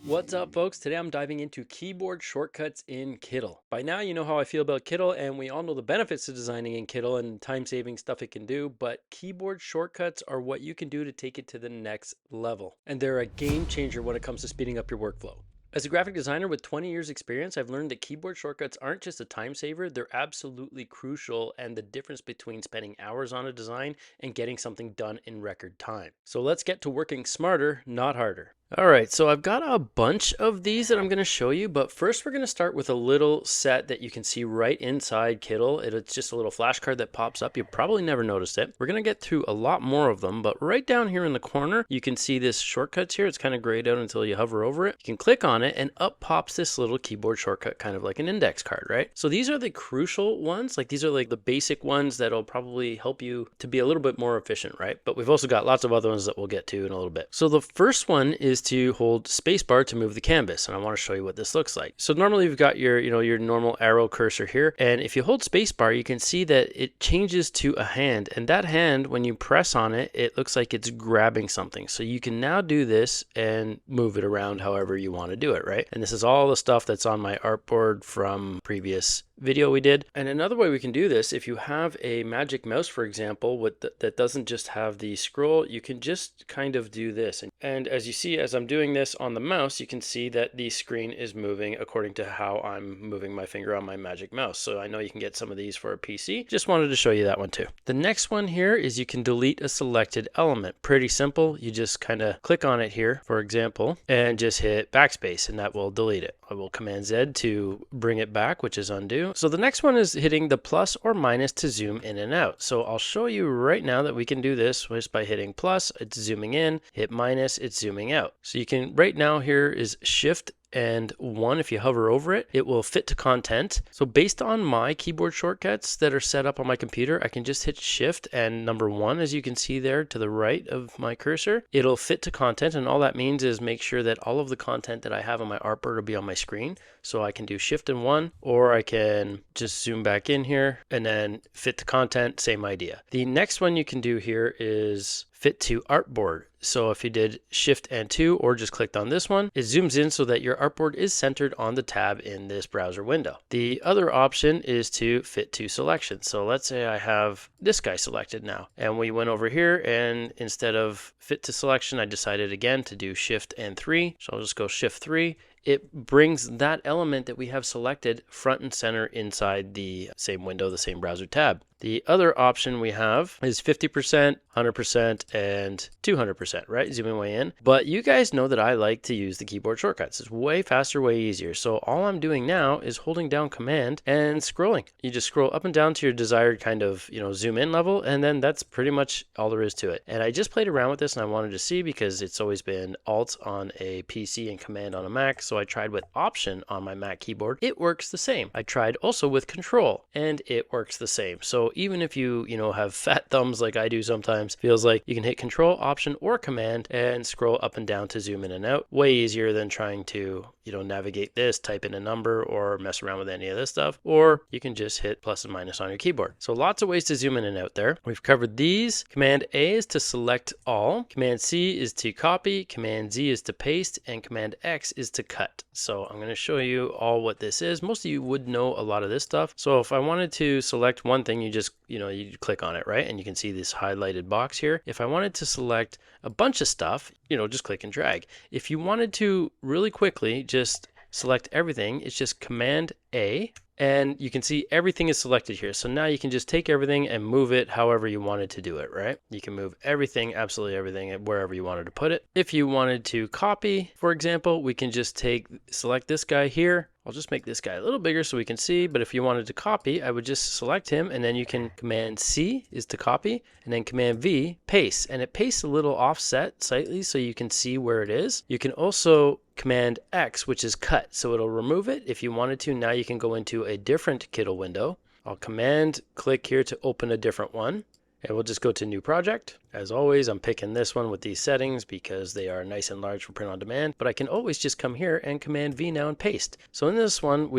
What's up, folks? Today I'm diving into keyboard shortcuts in Kittl. By now, you know how I feel about Kittl, and we all know the benefits of designing in Kittl and time-saving stuff it can do, but keyboard shortcuts are what you can do to take it to the next level. And they're a game changer when it comes to speeding up your workflow. As a graphic designer with 20 years experience, I've learned that keyboard shortcuts aren't just a time saver, they're absolutely crucial and the difference between spending hours on a design and getting something done in record time. So let's get to working smarter, not harder. All right, so I've got a bunch of these that I'm going to show you, but first we're going to start with a little set that you can see right inside Kittl. It's just a little flashcard that pops up. You probably never noticed it. We're going to get through a lot more of them, but right down here in the corner, you can see this shortcuts here. It's kind of grayed out until you hover over it. You can click on it and up pops this little keyboard shortcut, kind of like an index card, right? So these are the crucial ones. Like these are like the basic ones that'll probably help you to be a little bit more efficient, right? But we've also got lots of other ones that we'll get to in a little bit. So the first one is to hold spacebar to move the canvas, and I want to show you what this looks like. So normally you've got your your normal arrow cursor here, and if you hold spacebar you can see that it changes to a hand, and that hand, when you press on it, it looks like it's grabbing something. So you can now do this and move it around however you want to do it, right? And this is all the stuff that's on my artboard from previous video we did. And another way we can do this, if you have a magic mouse, for example, that doesn't just have the scroll, you can just kind of do this. And as you see, as I'm doing this on the mouse, you can see that the screen is moving according to how I'm moving my finger on my magic mouse. So I know you can get some of these for a PC. Just wanted to show you that one too. The next one here is you can delete a selected element. Pretty simple. You just kind of click on it here, for example, and just hit backspace, and that will delete it. I will Command Z to bring it back, which is undo. So the next one is hitting the plus or minus to zoom in and out. So I'll show you right now that we can do this just by hitting plus, it's zooming in, hit minus, it's zooming out. So you can, right now here is Shift and 1, if you hover over it, it will fit to content. So based on my keyboard shortcuts that are set up on my computer, I can just hit Shift and number 1, as you can see there to the right of my cursor. It'll fit to content, and all that means is make sure that all of the content that I have on my artboard will be on my screen. So I can do Shift and 1, or I can just zoom back in here and then fit to content, same idea. The next one you can do here is fit to artboard. So if you did Shift and 2 or just clicked on this one, it zooms in so that your artboard is centered on the tab in this browser window. The other option is to fit to selection. So let's say I have this guy selected now, and we went over here, and instead of fit to selection, I decided again to do Shift and 3. So I'll just go Shift 3. It brings that element that we have selected front and center inside the same window, the same browser tab. The other option we have is 50%, 100%, and 200%, right? Zooming way in. But you guys know that I like to use the keyboard shortcuts. It's way faster, way easier. So all I'm doing now is holding down Command and scrolling. You just scroll up and down to your desired kind of, zoom in level, and then that's pretty much all there is to it. And I just played around with this and I wanted to see, because it's always been Alt on a PC and Command on a Mac. So I tried with Option on my Mac keyboard. It works the same. I tried also with Control, and it works the same. So even if you have fat thumbs like I do sometimes, feels like you can hit Control, Option, or Command and scroll up and down to zoom in and out. Way easier than trying to navigate this, type in a number, or mess around with any of this stuff. Or you can just hit plus and minus on your keyboard. So lots of ways to zoom in and out there. We've covered these. Command A is to select all. Command C is to copy. Command Z is to paste, and Command X is to cut. So I'm going to show you all what this is. Most of you would know a lot of this stuff. So if I wanted to select one thing, you just you click on it, right? And you can see this highlighted box here. If I wanted to select a bunch of stuff, just click and drag. If you wanted to really quickly just select everything, it's just Command A, and you can see everything is selected here. So now you can just take everything and move it however you wanted to do it, right? You can move everything, absolutely everything, wherever you wanted to put it. If you wanted to copy, for example, we can just select this guy here. I'll just make this guy a little bigger so we can see, but if you wanted to copy, I would just select him, and then you can Command C is to copy, and then Command V, paste. And it pastes a little offset slightly so you can see where it is. You can also Command X, which is cut, so it'll remove it. If you wanted to, now you can go into a different Kittl window. I'll Command click here to open a different one, and we'll just go to New Project. As always, I'm picking this one with these settings because they are nice and large for print on demand, but I can always just come here and Command V now and paste. So in this one,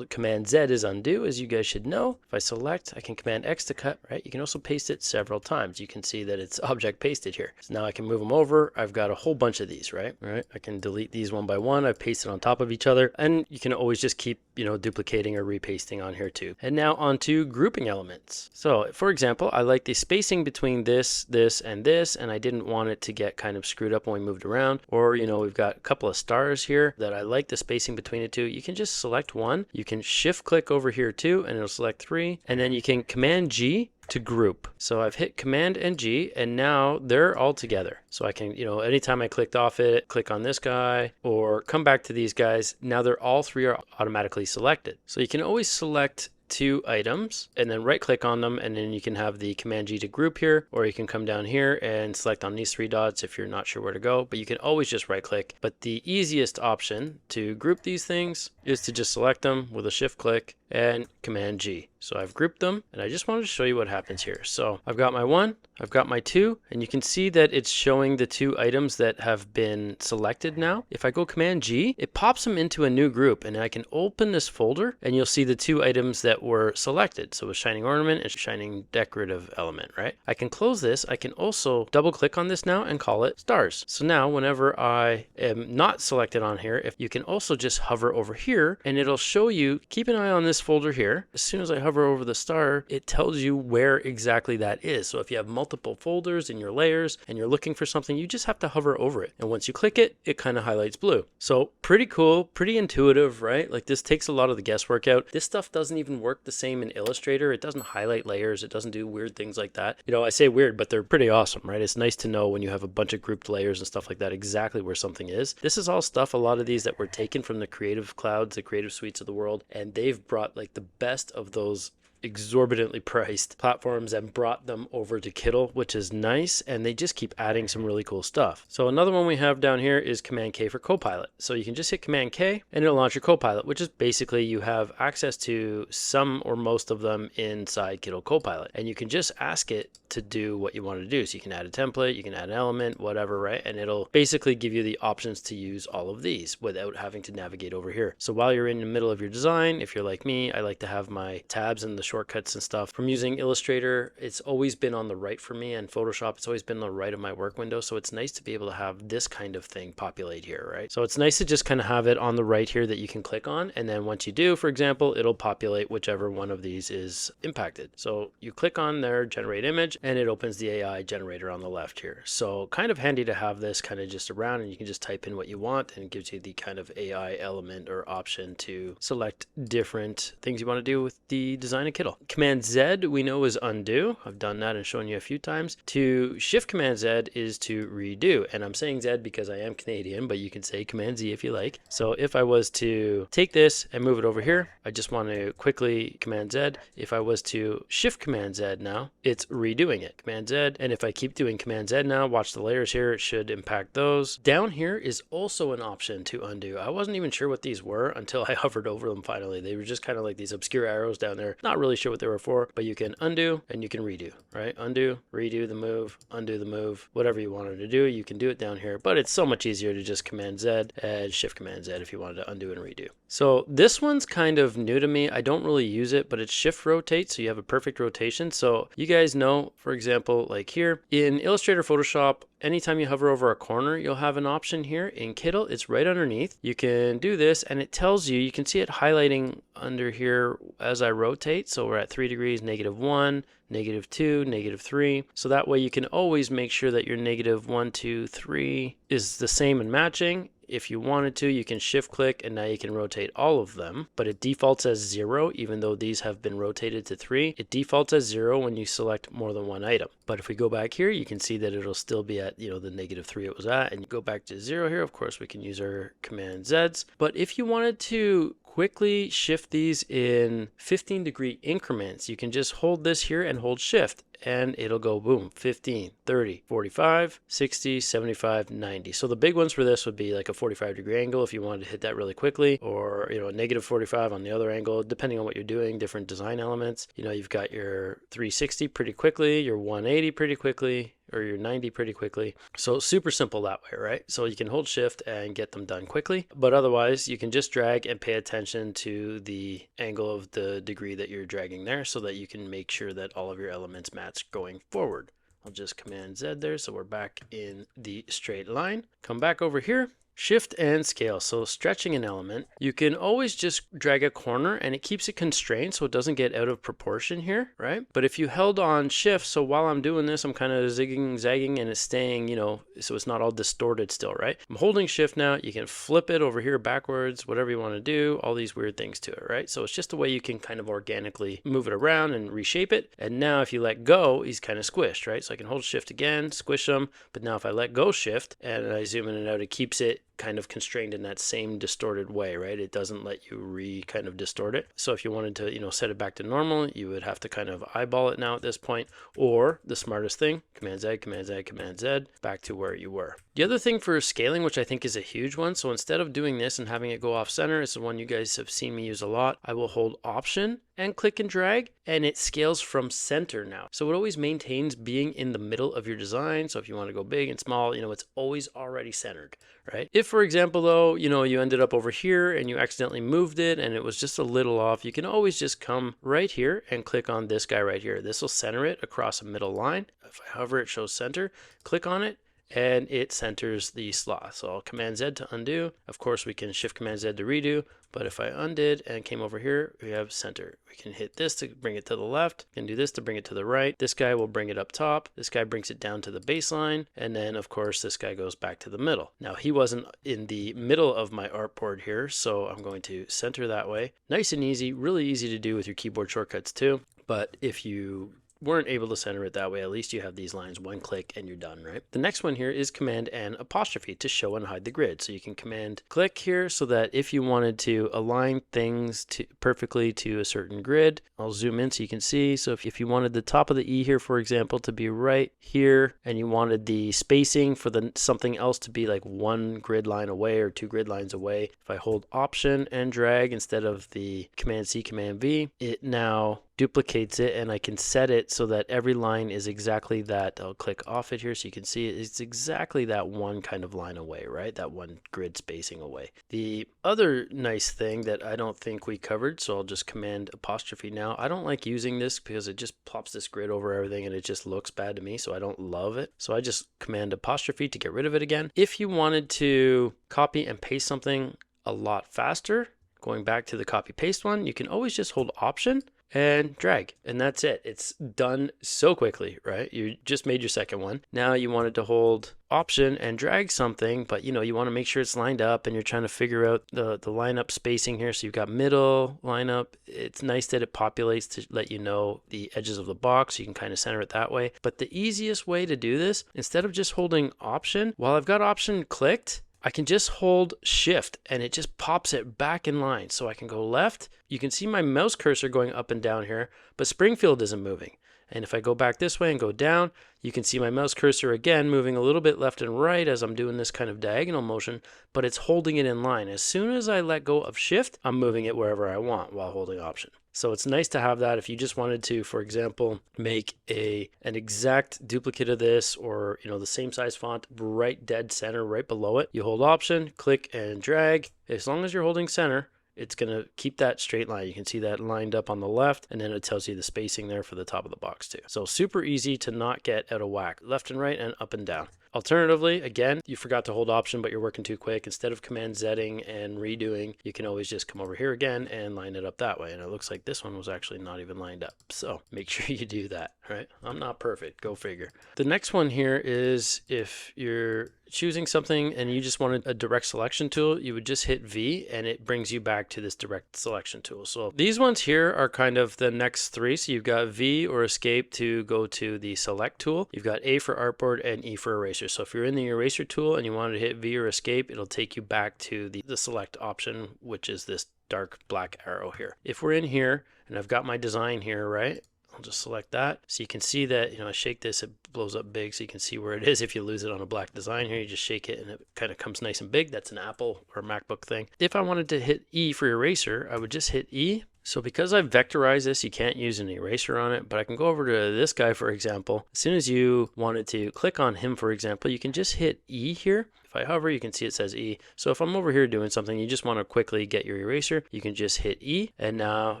Command Z is undo, as you guys should know. If I select, I can Command X to cut, right? You can also paste it several times. You can see that it's object pasted here. So now I can move them over. I've got a whole bunch of these, right? I can delete these one by one. I've pasted on top of each other, and you can always just keep, duplicating or repasting on here too. And now onto grouping elements. So for example, I like the spacing between this, and this, and I didn't want it to get kind of screwed up when we moved around. Or, we've got a couple of stars here that I like the spacing between the two. You can just select one. You can shift click over here too, and it'll select 3. And then you can Command G to group. So I've hit Command and G, and now they're all together. So I can, anytime I clicked off it, click on this guy or come back to these guys. Now they're all 3 are automatically selected. So you can always select 2 items and then right click on them, and then you can have the Command G to group here, or you can come down here and select on these 3 dots if you're not sure where to go, but you can always just right click. But the easiest option to group these things is to just select them with a shift click and Command G. So I've grouped them, and I just wanted to show you what happens here. So I've got my 1, I've got my 2, and you can see that it's showing the 2 items that have been selected now. If I go Command G, it pops them into a new group, and I can open this folder and you'll see the 2 items that were selected. So a shining ornament and shining decorative element, right? I can close this. I can also double click on this now and call it stars. So now whenever I am not selected on here, if you can also just hover over here and it'll show you, keep an eye on this folder here. As soon as I hover over the star, it tells you where exactly that is. So if you have multiple folders in your layers and you're looking for something, you just have to hover over it. And once you click it, it kind of highlights blue. So pretty cool, pretty intuitive, right? Like this takes a lot of the guesswork out. This stuff doesn't even work the same in Illustrator. It doesn't highlight layers. It doesn't do weird things like that. I say weird, but they're pretty awesome, right? It's nice to know when you have a bunch of grouped layers and stuff like that, exactly where something is. This is all stuff, a lot of these that were taken from the Creative Clouds, the Creative Suites of the world, and they've brought like the best of those exorbitantly priced platforms and brought them over to Kittl, which is nice, and they just keep adding some really cool stuff. So another one we have down here is Command K for Copilot. So you can just hit Command K and it'll launch your Copilot, which is basically you have access to some or most of them inside Kittl Copilot, and you can just ask it to do what you want to do. So you can add a template, you can add an element, whatever, right? And it'll basically give you the options to use all of these without having to navigate over here. So while you're in the middle of your design, if you're like me, I like to have my tabs and the shortcuts and stuff. From using Illustrator, it's always been on the right for me, and Photoshop, it's always been on the right of my work window. So it's nice to be able to have this kind of thing populate here, right? So it's nice to just kind of have it on the right here that you can click on. And then once you do, for example, it'll populate whichever one of these is impacted. So you click on there, generate image, and it opens the AI generator on the left here. So kind of handy to have this kind of just around, and you can just type in what you want, and it gives you the kind of AI element or option to select different things you want to do with the design of Kittl. Command Z we know is undo. I've done that and shown you a few times. To shift Command Z is to redo, and I'm saying Z because I am Canadian, but you can say Command Z if you like. So if I was to take this and move it over here, I just want to quickly Command Z. If I was to shift Command Z now, it's redoing it. Command Z, and if I keep doing Command Z now, watch the layers here, it should impact those. Down here is also an option to undo. I wasn't even sure what these were until I hovered over them finally. They were just kind of like these obscure arrows down there. Not really sure what they were for, but you can undo and you can redo, right? Undo, redo the move, undo the move, whatever you wanted to do, you can do it down here, but it's so much easier to just Command Z and shift Command Z if you wanted to undo and redo. So this one's kind of new to me. I don't really use it, but it's shift rotate, so you have a perfect rotation. So you guys know, for example, like here in Illustrator, Photoshop, anytime you hover over a corner, you'll have an option here. In Kittl, it's right underneath. You can do this and it tells you, you can see it highlighting under here as I rotate. So we're at 3 degrees, -1, -2, -3. So that way you can always make sure that your -1, 2, 3 is the same and matching. If you wanted to, you can shift click and now you can rotate all of them, but it defaults as 0, even though these have been rotated to 3. It defaults as 0 when you select more than one item. But if we go back here, you can see that it'll still be at, the -3 it was at, and you go back to 0 here. Of course, we can use our Command Zs. But if you wanted to quickly shift these in 15-degree increments, you can just hold this here and hold shift, and it'll go boom, 15, 30, 45, 60, 75, 90. So the big ones for this would be like a 45-degree angle if you wanted to hit that really quickly, or a -45 on the other angle, depending on what you're doing, different design elements. You've got your 360 pretty quickly, your 180 pretty quickly, or your 90 pretty quickly. So super simple that way, right? So you can hold shift and get them done quickly, but otherwise you can just drag and pay attention to the angle of the degree that you're dragging there so that you can make sure that all of your elements match going forward. I'll just Command Z there, so we're back in the straight line. Come back over here, shift and scale. So stretching an element, you can always just drag a corner and it keeps it constrained so it doesn't get out of proportion here, right? But if you held on shift, so while I'm doing this, I'm kind of zigging, zagging, and it's staying, you know, so it's not all distorted still, right? I'm holding shift now. You can flip it over here backwards, whatever you want to do, all these weird things to it, right? So it's just a way you can kind of organically move it around and reshape it. And now if you let go, he's kind of squished, right? So I can hold shift again, squish him. But now if I let go shift and I zoom in and out, it keeps it kind of constrained in that same distorted way, right? It doesn't let you kind of distort it. So if you wanted to, you know, set it back to normal, you would have to kind of eyeball it now at this point, or the smartest thing, Command Z, Command Z, Command Z, back to where you were. The other thing for scaling, which I think is a huge one, so instead of doing this and having it go off center, it's the one you guys have seen me use a lot. I will hold Option and click and drag, and it scales from center now. So it always maintains being in the middle of your design. So if you want to go big and small, you know, it's always already centered, right? If, for example, though, you know, you ended up over here and you accidentally moved it and it was just a little off, you can always just come right here and click on this guy right here. This will center it across a middle line. If I hover, it shows center. Click on it, and it centers the slot. So I'll Command Z to undo. Of course, we can Shift Command Z to redo, but if I undid and came over here, we have center. We can hit this to bring it to the left, we can do this to bring it to the right. This guy will bring it up top. This guy brings it down to the baseline, and then of course this guy goes back to the middle. Now he wasn't in the middle of my artboard here, so I'm going to center that way. Nice and easy, really easy to do with your keyboard shortcuts too. But if you weren't able to center it that way, at least you have these lines, one click and you're done, right? The next one here is Command and apostrophe to show and hide the grid. So you can Command click here so that if you wanted to align things perfectly to a certain grid, I'll zoom in so you can see. So if you wanted the top of the E here, for example, to be right here, and you wanted the spacing for something else to be like one grid line away or two grid lines away, if I hold Option and drag instead of the Command C, Command V, it now duplicates it, and I can set it so that every line is exactly that. I'll click off it here so you can see it's exactly that one kind of line away, right? That one grid spacing away. The other nice thing that I don't think we covered, so I'll just Command apostrophe now. I don't like using this because it just plops this grid over everything and it just looks bad to me, so I don't love it. So I just Command apostrophe to get rid of it again. If you wanted to copy and paste something a lot faster, going back to the copy paste one, you can always just hold Option and drag, and that's it. It's done so quickly, right? You just made your second one. Now you wanted to hold Option and drag something, but you know, you want to make sure it's lined up, and you're trying to figure out the lineup spacing here. So you've got middle lineup. It's nice that it populates to let you know the edges of the box. You can kind of center it that way. But the easiest way to do this, instead of just holding Option, while I've got Option clicked, I can just hold Shift and it just pops it back in line. So I can go left. You can see my mouse cursor going up and down here, but Springfield isn't moving. And if I go back this way and go down, you can see my mouse cursor again moving a little bit left and right as I'm doing this kind of diagonal motion, but it's holding it in line. As soon as I let go of Shift, I'm moving it wherever I want while holding Option. So it's nice to have that if you just wanted to, for example, make an exact duplicate of this, or you know, the same size font right dead center right below it. You hold Option, click and drag. As long as you're holding center, it's going to keep that straight line. You can see that lined up on the left, and then it tells you the spacing there for the top of the box too. So super easy to not get out of whack, left and right and up and down. Alternatively, again, you forgot to hold Option, but you're working too quick. Instead of Command Zetting and redoing, you can always just come over here again and line it up that way. And it looks like this one was actually not even lined up. So make sure you do that, right? I'm not perfect, go figure. The next one here is if you're choosing something and you just wanted a direct selection tool, you would just hit V and it brings you back to this direct selection tool. So these ones here are kind of the next three. So you've got V or Escape to go to the select tool. You've got A for artboard and E for eraser. So if you're in the eraser tool and you wanted to hit V or Escape, it'll take you back to the select option, which is this dark black arrow here. If we're in here and I've got my design here, right? I'll just select that. So you can see that, you know, I shake this, it blows up big so you can see where it is. If you lose it on a black design here, you just shake it and it kind of comes nice and big. That's an Apple or MacBook thing. If I wanted to hit E for eraser, I would just hit E So because I've vectorized this, you can't use an eraser on it, but I can go over to this guy, for example. As soon as you wanted to click on him, for example, you can just hit E here. If I hover, you can see it says E. So if I'm over here doing something, you just want to quickly get your eraser, you can just hit E, and now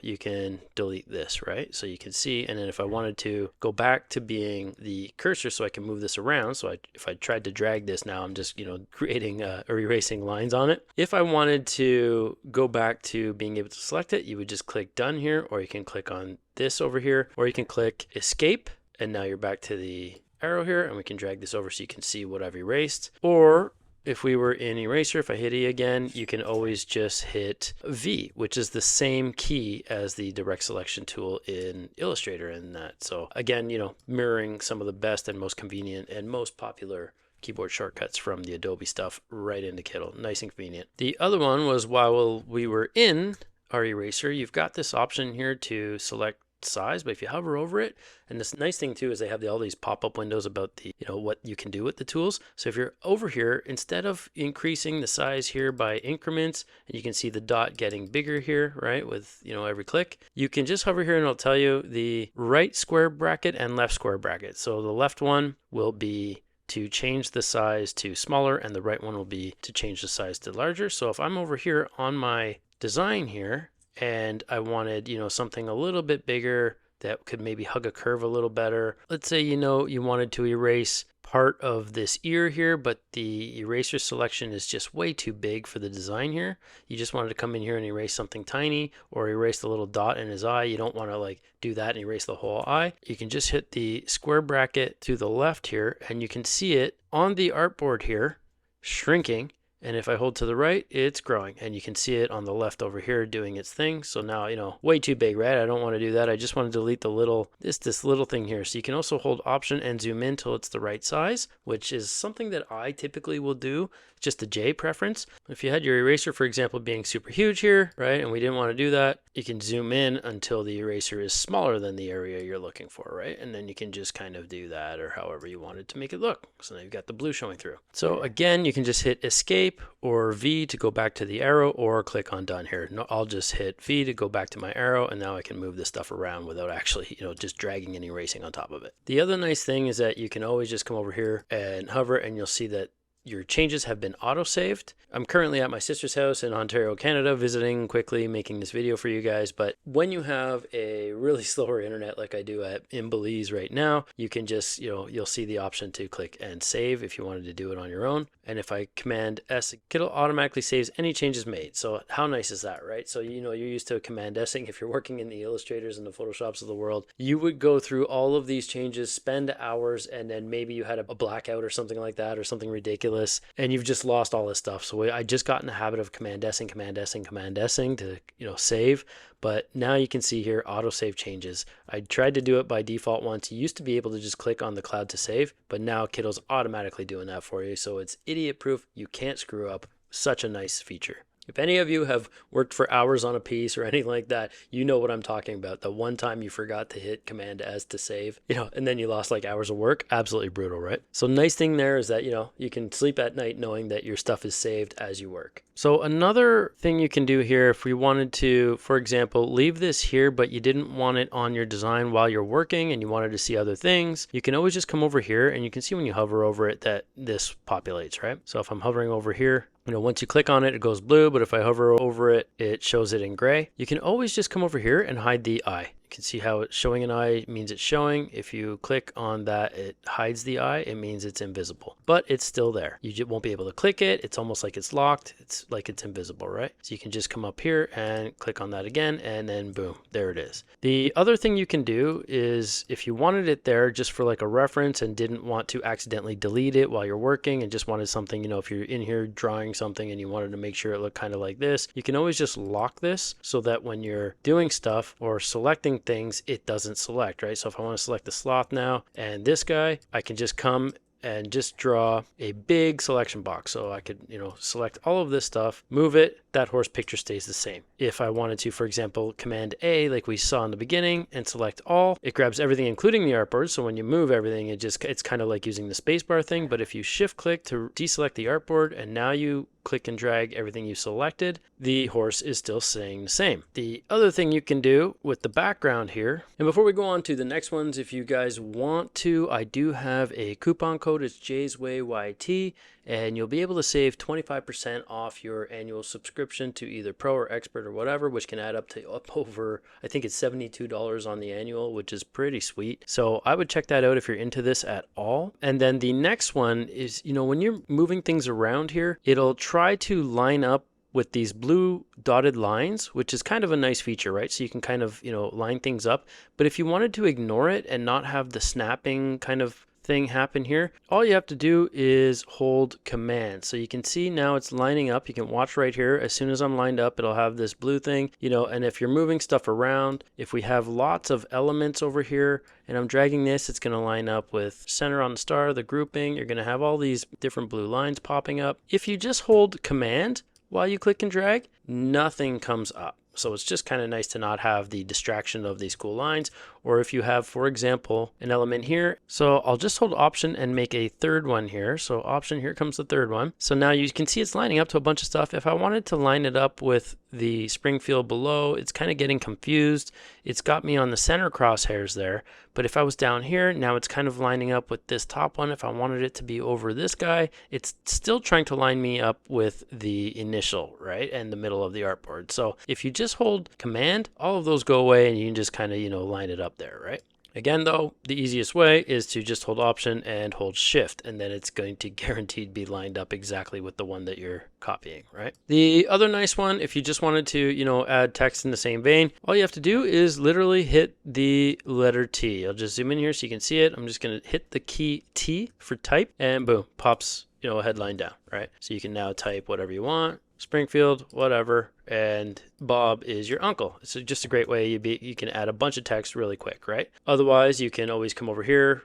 you can delete this, right? So you can see, and then if I wanted to go back to being the cursor so I can move this around, so if I tried to drag this now, I'm just, creating or erasing lines on it. If I wanted to go back to being able to select it, you would just click done here, or you can click on this over here, or you can click escape, and now you're back to the arrow here, and we can drag this over so you can see what I've erased. Or if we were in eraser, if I hit E again, you can always just hit V, which is the same key as the direct selection tool in Illustrator and that. So again, mirroring some of the best and most convenient and most popular keyboard shortcuts from the Adobe stuff right into Kittl. Nice and convenient. The other one was while we were in our eraser, you've got this option here to select size, but if you hover over it, and this nice thing too is they have all these pop-up windows about the what you can do with the tools. So if you're over here, instead of increasing the size here by increments, and you can see the dot getting bigger here, right, with every click, you can just hover here and it'll tell you the right square bracket and left square bracket. So the left one will be to change the size to smaller, and the right one will be to change the size to larger. So if I'm over here on my design here and I wanted something a little bit bigger that could maybe hug a curve a little better, let's say you wanted to erase part of this ear here, but the eraser selection is just way too big for the design here. You just wanted to come in here and erase something tiny, or erase the little dot in his eye. You don't want to do that and erase the whole eye. You can just hit the square bracket to the left here, and you can see it on the artboard here shrinking. And if I hold to the right, it's growing, and you can see it on the left over here doing its thing. So now, way too big, right? I don't want to do that. I just want to delete the this little thing here. So you can also hold Option and zoom in till it's the right size, which is something that I typically will do. Just a J preference. If you had your eraser, for example, being super huge here, right, and we didn't want to do that, you can zoom in until the eraser is smaller than the area you're looking for, right? And then you can just kind of do that, or however you wanted to make it look. So now you've got the blue showing through. So again, you can just hit escape or V to go back to the arrow, or click on done here. No, I'll just hit V to go back to my arrow, and now I can move this stuff around without actually, just dragging and erasing on top of it. The other nice thing is that you can always just come over here and hover, and you'll see that your changes have been auto-saved. I'm currently at my sister's house in Ontario, Canada, visiting quickly, making this video for you guys. But when you have a really slower internet like I do in Belize right now, you can just, you'll see the option to click and save if you wanted to do it on your own. And if I Command S, Kittl automatically saves any changes made. So how nice is that, right? So, you're used to Command S-ing. If you're working in the Illustrators and the Photoshops of the world, you would go through all of these changes, spend hours, and then maybe you had a blackout or something like that, or something ridiculous, and you've just lost all this stuff. So I just got in the habit of Command S-ing to, save. But now you can see here, auto save changes. I tried to do it by default once. You used to be able to just click on the cloud to save, but now Kittl's automatically doing that for you. So it's idiot proof. You can't screw up. Such a nice feature. If any of you have worked for hours on a piece or anything like that, you know what I'm talking about. The one time you forgot to hit Command S to save, and then you lost hours of work. Absolutely brutal, right? So nice thing there is that, you can sleep at night knowing that your stuff is saved as you work. So another thing you can do here, if we wanted to, for example, leave this here, but you didn't want it on your design while you're working and you wanted to see other things, you can always just come over here, and you can see when you hover over it that this populates, right? So if I'm hovering over here, once you click on it, it goes blue, but if I hover over it, it shows it in gray. You can always just come over here and hide the eye. You can see how it's showing an eye means it's showing. If you click on that, it hides the eye. It means it's invisible, but it's still there. You just won't be able to click it. It's almost like it's locked. It's like it's invisible, right? So you can just come up here and click on that again, and then boom, there it is. The other thing you can do is if you wanted it there just for a reference and didn't want to accidentally delete it while you're working and just wanted something, if you're in here drawing something and you wanted to make sure it looked kind of like this, you can always just lock this so that when you're doing stuff or selecting things, it doesn't select, right? So if I want to select the sloth now and this guy, I can just come and just draw a big selection box. So I could, select all of this stuff, move it, that horse picture stays the same. If I wanted to, for example, Command A, like we saw in the beginning, and select all, it grabs everything, including the artboard. So when you move everything, it's kind of like using the spacebar thing. But if you shift click to deselect the artboard, and now you click and drag everything you selected, the horse is still staying the same. The other thing you can do with the background here, and before we go on to the next ones, if you guys want to, I do have a coupon code. It's JSWAYYT, and you'll be able to save 25% off your annual subscription to either Pro or Expert or whatever, which can add up over, I think it's $72 on the annual, which is pretty sweet. So I would check that out if you're into this at all. And then the next one is, when you're moving things around here, it'll try to line up with these blue dotted lines, which is kind of a nice feature, right? So you can kind of, line things up. But if you wanted to ignore it and not have the snapping kind of thing happen here, all you have to do is hold Command. So you can see now it's lining up. You can watch right here. As soon as I'm lined up, it'll have this blue thing, and if you're moving stuff around, if we have lots of elements over here and I'm dragging this, it's going to line up with center on the star, the grouping. You're going to have all these different blue lines popping up. If you just hold Command while you click and drag, nothing comes up. So it's just kind of nice to not have the distraction of these cool lines. Or if you have, for example, an element here. So I'll just hold Option and make a third one here. So Option, here comes the third one. So now you can see it's lining up to a bunch of stuff. If I wanted to line it up with the spring field below, it's kind of getting confused. It's got me on the center crosshairs there. But if I was down here, now it's kind of lining up with this top one. If I wanted it to be over this guy, it's still trying to line me up with the initial, right? And the middle of the artboard. So if you just hold Command, all of those go away and you can just kind of, line it up there, right? Again, though, the easiest way is to just hold Option and hold Shift, and then it's going to guaranteed be lined up exactly with the one that you're copying, right? The other nice one, if you just wanted to, add text in the same vein, all you have to do is literally hit the letter T. I'll just zoom in here so you can see it. I'm just going to hit the key T for type, and boom, pops, a headline down, right? So you can now type whatever you want. Springfield, whatever, and Bob is your uncle. It's just a great way you can add a bunch of text really quick, right? Otherwise, you can always come over here,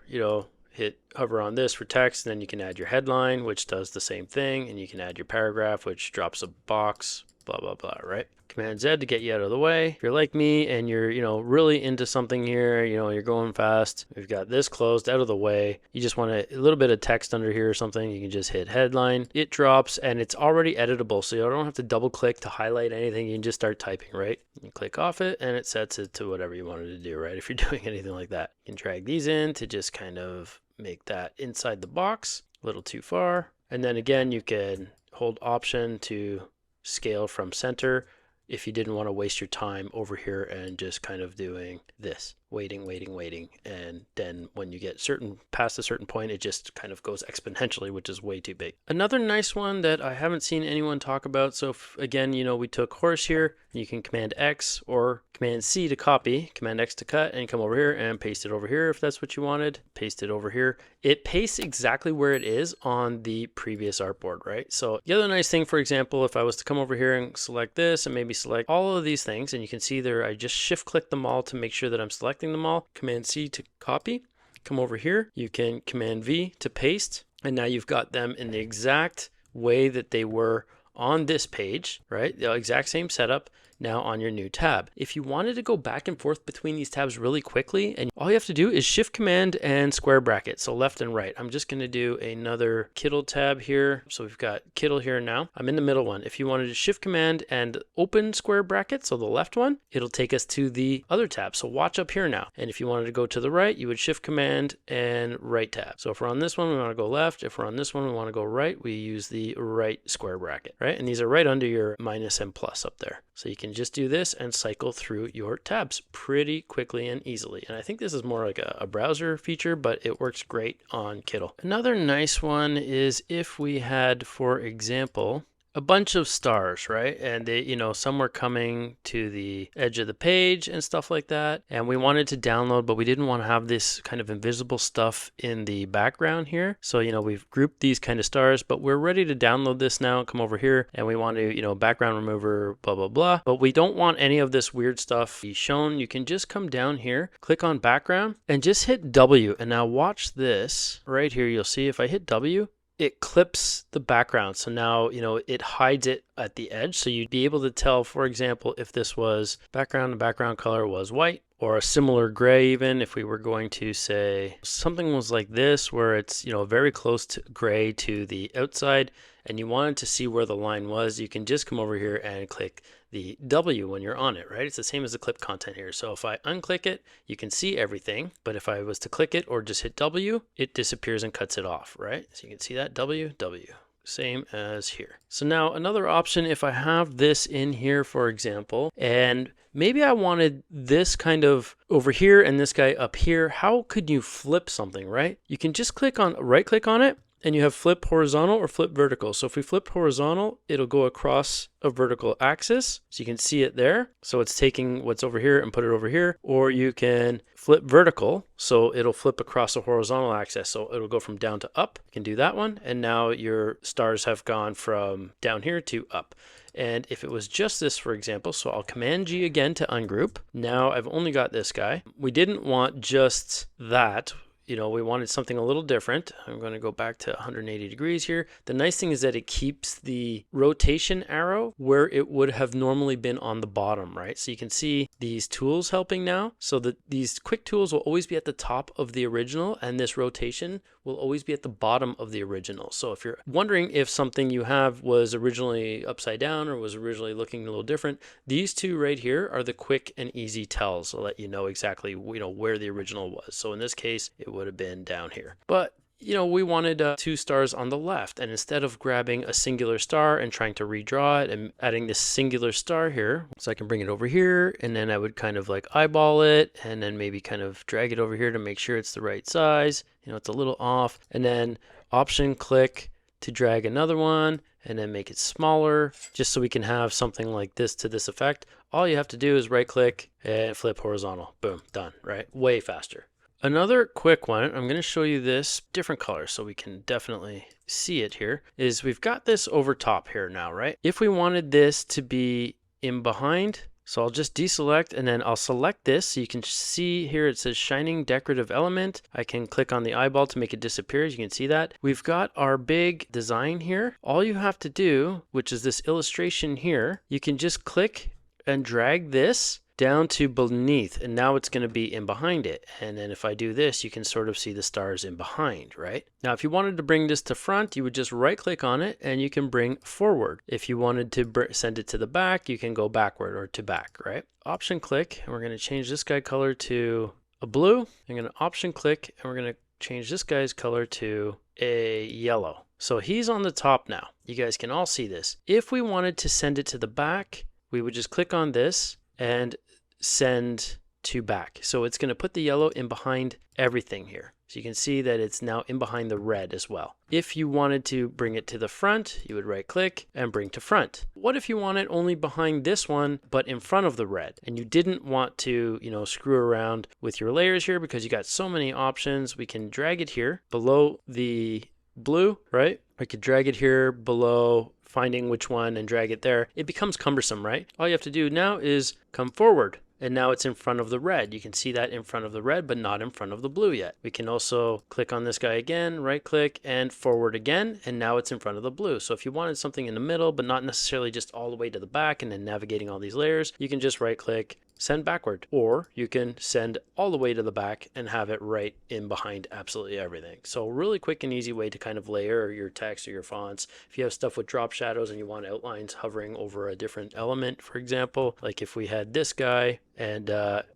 hit hover on this for text, and then you can add your headline, which does the same thing, and you can add your paragraph, which drops a box, blah, blah, blah, right? Command Z to get you out of the way. If you're like me and you're, really into something here, you're going fast, we've got this closed out of the way. You just want a little bit of text under here or something. You can just hit headline. It drops and it's already editable. So you don't have to double click to highlight anything. You can just start typing, right? You click off it and it sets it to whatever you wanted to do, right? If you're doing anything like that, you can drag these in to just kind of make that inside the box a little too far. And then again, you can hold Option to scale from center if you didn't want to waste your time over here and just kind of doing this, waiting, and then when you get past a certain point, it just kind of goes exponentially, which is way too big. Another nice one that I haven't seen anyone talk about, so again, we took horse here, you can Command X or Command C to copy, Command X to cut, and come over here and paste it over here if that's what you wanted. Paste it over here. It pastes exactly where it is on the previous artboard, right? So the other nice thing, for example, if I was to come over here and select this and maybe select all of these things, and you can see there, I just shift click them all to make sure that I'm selecting them all. Command C to copy. Come over here. You can Command V to paste, and now you've got them in the exact way that they were on this page, right? The exact same setup now on your new tab. If you wanted to go back and forth between these tabs really quickly, and all you have to do is Shift Command and square bracket, so left and right. I'm just going to do another Kittl tab here. So we've got Kittl here now. I'm in the middle one. If you wanted to Shift Command and open square bracket, so the left one, it'll take us to the other tab. So watch up here now. And if you wanted to go to the right, you would Shift Command and right tab. So if we're on this one, we want to go left. If we're on this one, we want to go right. We use the right square bracket, right? And these are right under your minus and plus up there. So you can just do this and cycle through your tabs pretty quickly and easily. And I think this is more like a browser feature, but it works great on Kittl. Another nice one is if we had, for example, a bunch of stars, right? And they, some were coming to the edge of the page and stuff like that. And we wanted to download, but we didn't want to have this kind of invisible stuff in the background here. So, we've grouped these kind of stars, but we're ready to download this now. Come over here and we want to, background remover, blah, blah, blah. But we don't want any of this weird stuff be shown. You can just come down here, click on background and just hit W. And now watch this right here. You'll see if I hit W, it clips the background. So now, it hides it at the edge. So you'd be able to tell, for example, if this was background, the background color was white, or a similar gray. Even if we were going to say something was like this, where it's, you know, very close to gray to the outside, and you wanted to see where the line was, you can just come over here and click the W when you're on it, right? It's the same as the clip content here. So if I unclick it, you can see everything, but if I was to click it or just hit W, it disappears and cuts it off, right? So you can see that W, W. Same as here. So now another option, if I have this in here, for example, and maybe I wanted this kind of over here and this guy up here, how could you flip something, right? You can just right click on it, and you have flip horizontal or flip vertical. So if we flip horizontal, it'll go across a vertical axis. So you can see it there. So it's taking what's over here and put it over here. Or you can flip vertical. So it'll flip across a horizontal axis. So it'll go from down to up. You can do that one. And now your stars have gone from down here to up. And if it was just this, for example, so I'll Command G again to ungroup. Now I've only got this guy. We didn't want just that. You know, we wanted something a little different. I'm going to go back to 180 degrees here. The nice thing is that it keeps the rotation arrow where it would have normally been on the bottom, right? So you can see these tools helping now. So that these quick tools will always be at the top of the original, and this rotation will always be at the bottom of the original. So if you're wondering if something you have was originally upside down or was originally looking a little different, these two right here are the quick and easy tells to let you know exactly, you know, where the original was. So in this case, it would have been down here. But you know, we wanted 2 stars on the left, and instead of grabbing a singular star and trying to redraw it and adding this singular star here, so I can bring it over here, and then I would kind of like eyeball it and then maybe kind of drag it over here to make sure it's the right size. You know, it's a little off, and then option click to drag another one and then make it smaller, just so we can have something like this to this effect. All you have to do is right click and flip horizontal. Boom, done, right? Way faster. Another quick one, I'm going to show you this different color so we can definitely see it here, is we've got this over top here now, right? If we wanted this to be in behind, so I'll just deselect and then I'll select this. So you can see here it says shining decorative element. I can click on the eyeball to make it disappear. As you can see that. We've got our big design here. All you have to do, which is this illustration here, you can just click and drag this down to beneath, and now it's going to be in behind it. And then if I do this, you can sort of see the stars in behind, right? Now if you wanted to bring this to front, you would just right click on it and you can bring forward. If you wanted to send it to the back, you can go backward or to back, right? Option click, and we're going to change this guy color to a blue. I'm going to option click and we're going to change this guy's color to a yellow. So he's on the top now. You guys can all see this. If we wanted to send it to the back, we would just click on this and send to back. So it's going to put the yellow in behind everything here. So you can see that it's now in behind the red as well. If you wanted to bring it to the front, you would right click and bring to front. What if you want it only behind this one, but in front of the red, and you didn't want to, you know, screw around with your layers here because you got so many options? We can drag it here below the blue, right? I could drag it here below, finding which one and drag it there. It becomes cumbersome, right? All you have to do now is come forward. And now it's in front of the red. You can see that in front of the red, but not in front of the blue yet. We can also click on this guy again, right click and forward again, and now it's in front of the blue. So if you wanted something in the middle, but not necessarily just all the way to the back and then navigating all these layers, you can just right click, send backward, or you can send all the way to the back and have it right in behind absolutely everything. So really quick and easy way to kind of layer your text or your fonts. If you have stuff with drop shadows and you want outlines hovering over a different element, for example, like if we had this guy and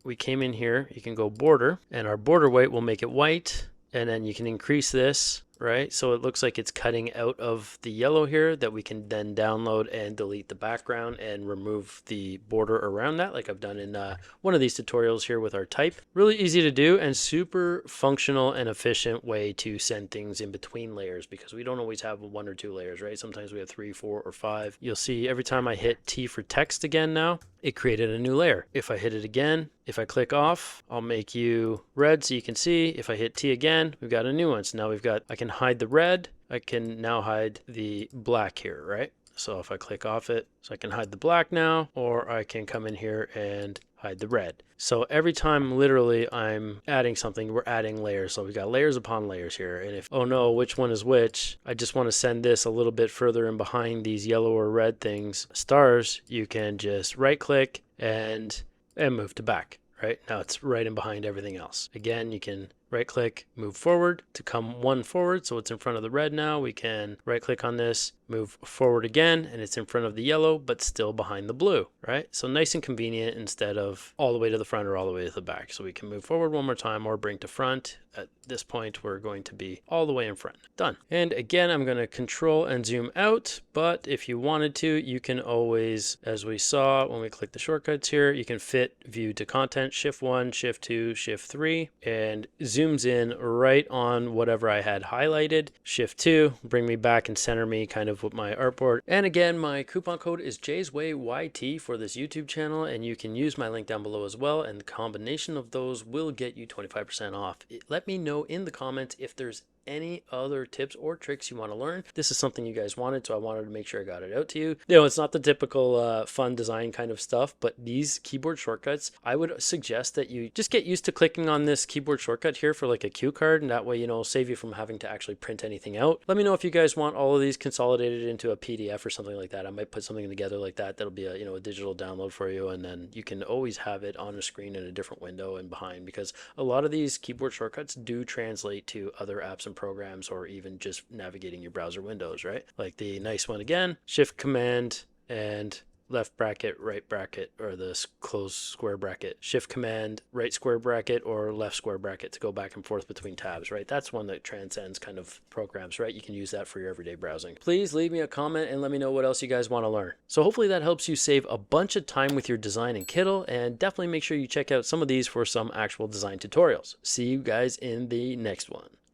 we came in here, you can go border, and our border weight will make it white, and then you can increase this, right? So it looks like it's cutting out of the yellow here that we can then download and delete the background and remove the border around that, like I've done in one of these tutorials here with our type. Really easy to do and super functional and efficient way to send things in between layers, because we don't always have 1 or 2 layers, right? Sometimes we have 3, 4, or 5. You'll see every time I hit T for text again now, it created a new layer. If I hit it again, if I click off, I'll make you red so you can see. If I hit T again, we've got a new one. So now we've got, I can hide the red. I can now hide the black here, right? So if I click off it, so I can hide the black now, or I can come in here and hide the red. So every time literally I'm adding something, we're adding layers. So we've got layers upon layers here. And if, oh no, which one is which? I just want to send this a little bit further in behind these yellow or red things, stars, you can just right click and move to back. Right now it's right in behind everything else. Again, you can right click, move forward to come one forward. So it's in front of the red now. We can right click on this, move forward again, and it's in front of the yellow, but still behind the blue, right? So nice and convenient instead of all the way to the front or all the way to the back. So we can move forward one more time or bring to front. At this point, we're going to be all the way in front. Done. And again, I'm going to control and zoom out, but if you wanted to, you can always, as we saw when we click the shortcuts here, you can fit view to content, shift 1, shift 2, shift 3, and zooms in right on whatever I had highlighted. Shift 2, bring me back and center me kind of with my artboard. And again, my coupon code is JaysWayYT for this YouTube channel, and you can use my link down below as well, and the combination of those will get you 25% off. Let me know in the comments if there's any other tips or tricks you want to learn. This is something you guys wanted, so I wanted to make sure I got it out to you. You know, it's not the typical fun design kind of stuff, but these keyboard shortcuts, I would suggest that you just get used to clicking on this keyboard shortcut here for like a cue card, and that way, you know, save you from having to actually print anything out. Let me know if you guys want all of these consolidated into a PDF or something like that. I might put something together like that. That'll be a, you know, a digital download for you, and then you can always have it on a screen in a different window and behind, because a lot of these keyboard shortcuts do translate to other apps and programs, or even just navigating your browser windows, right? Like the nice one again, Shift Command and left bracket, right bracket, or the close square bracket, Shift Command, right square bracket, or left square bracket to go back and forth between tabs, right? That's one that transcends kind of programs, right? You can use that for your everyday browsing. Please leave me a comment and let me know what else you guys want to learn. So hopefully that helps you save a bunch of time with your design in Kittl, and definitely make sure you check out some of these for some actual design tutorials. See you guys in the next one.